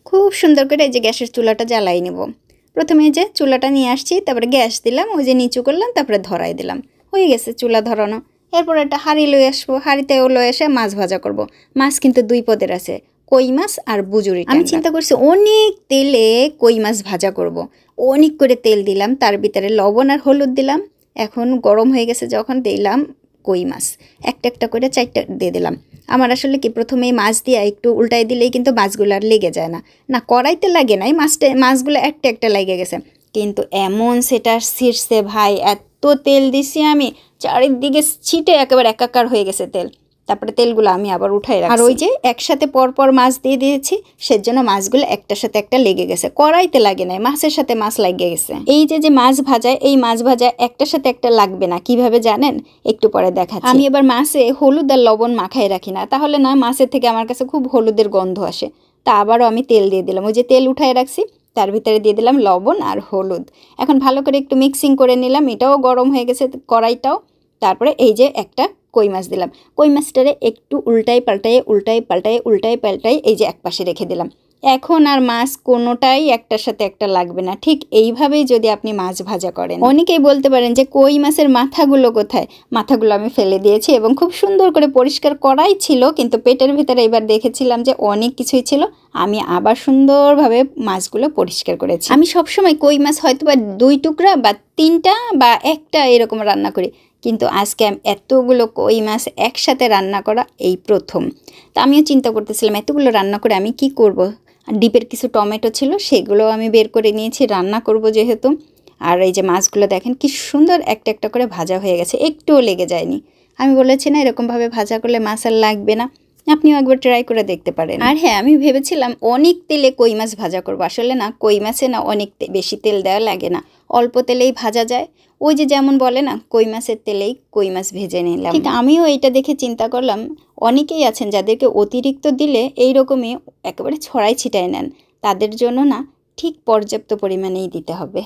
খুব সুন্দর করে এই যে গ্যাসের চুলাটা জ্বালাই নেব। প্রথমে এই যে চুলাটা নিয়ে আসছি, তারপরে গ্যাস দিলাম, ওই যে নিচু করলাম, তারপরে ধরাই দিলাম, হয়ে গেছে চুলা ধরানো। এরপর একটা হাঁড়ি লয়ে আসবো, হাঁড়িতেও লয়ে এসে মাছ ভাজা করব। মাছ কিন্তু দুই পদের আছে, কই মাছ আর বুজুরি। আমি চিন্তা করছি অনেক তেলে কই মাছ ভাজা করব। অনেক করে তেল দিলাম, তার ভিতরে লবণ আর হলুদ দিলাম। এখন গরম হয়ে গেছে যখন, দিলাম কই মাছ একটা একটা করে 4টা দিয়ে দিলাম। আমার আসলে কি প্রথমে মাছ দিয়ে একটু উল্টাই দিলেই কিন্তু মাছগুলো আর লেগে যায় না, না কড়াইতে লাগে নাই, মাছগুলো একটা একটা লেগে গেছে। কিন্তু এমন সেটা ছিঁড়ছে ভাই, এত তেল দিছি আমি, চারিদিকে ছিটে একেবারে একাকার হয়ে গেছে তেল। তারপরে তেলগুলো আমি আবার উঠাই রাখছি। আর ওই যে একসাথে পরপর মাছ দিয়ে দিয়েছি, সেজন্য মাছগুলো একটার সাথে একটা লেগে গেছে, কড়াইতে লাগে নাই, মাছের সাথে মাছ লাগিয়ে গেছে। এই যে মাছ ভাজা, এই মাছ ভাজা একটার সাথে একটা লাগবে না, কিভাবে জানেন? একটু পরে দেখাচ্ছি। আমি এবার মাছে হলুদ আর লবণ মাখাই রাখি না, তাহলে না মাছের থেকে আমার কাছে খুব হলুদের গন্ধ আসে। তা আবারও আমি তেল দিয়ে দিলাম, ওই যে তেল উঠাই রাখছি তার ভিতরে দিয়ে দিলাম লবণ আর হলুদ। এখন ভালো করে একটু মিক্সিং করে নিলাম, এটাও গরম হয়ে গেছে কড়াইটাও। তারপরে এই যে একটা কই মাছ দিলাম, কই মাছটারে একটু উল্টাই পাল্টাই এই যে একপাশে রেখে দিলাম। এখন আর মাছ কোনোটাই একটার সাথে একটা লাগবে না। ঠিক এইভাবেই যদি আপনি মাছ ভাজা করেন। অনেকেই বলতে পারেন যে কই মাছের মাথাগুলো কোথায়? মাথাগুলো আমি ফেলে দিয়েছি এবং খুব সুন্দর করে পরিষ্কার করাই ছিল, কিন্তু পেটের ভিতরে এবার দেখেছিলাম যে অনেক কিছুই ছিল, আমি আবার সুন্দরভাবে মাছগুলো পরিষ্কার করেছি। আমি সবসময় কই মাছ হয়তো বা 2 টুকরা বা 3টা বা 1টা এরকম রান্না করি, কিন্তু আজকে এতগুলো কই মাছ একসাথে রান্না করা এই প্রথম। তা আমিও চিন্তা করতেছিলাম এতগুলো রান্না করে আমি কি করব। ডিপের কিছু টমেটো ছিল, সেগুলো আমি বের করে নিয়েছি, রান্না করব যেহেতু। আর এই যে মাছগুলো দেখেন কি সুন্দর একটা একটা করে ভাজা হয়ে গেছে, একটুও লেগে যায়নি। আমি বলেছি না এরকমভাবে ভাজা করলে মাছ আর লাগবে না, আপনিও একবার ট্রাই করে দেখতে পারেন। আর হ্যাঁ, আমি ভেবেছিলাম অনেক তেলে কই মাছ ভাজা করব, আসলে না কই মাছে না অনেক বেশি তেল দেওয়া লাগে না, অল্প তেলেই ভাজা যায়। ওই যে যেমন বলে না, কই মাছের তেলেই কই মাছ ভেজে নিলাম। ঠিক আমিও এটা দেখে চিন্তা করলাম অনেকেই আছেন যাদেরকে অতিরিক্ত দিলে এইরকমই একেবারে ছড়াই ছিটাই নেন, তাদের জন্য না ঠিক পর্যাপ্ত পরিমাণেই দিতে হবে।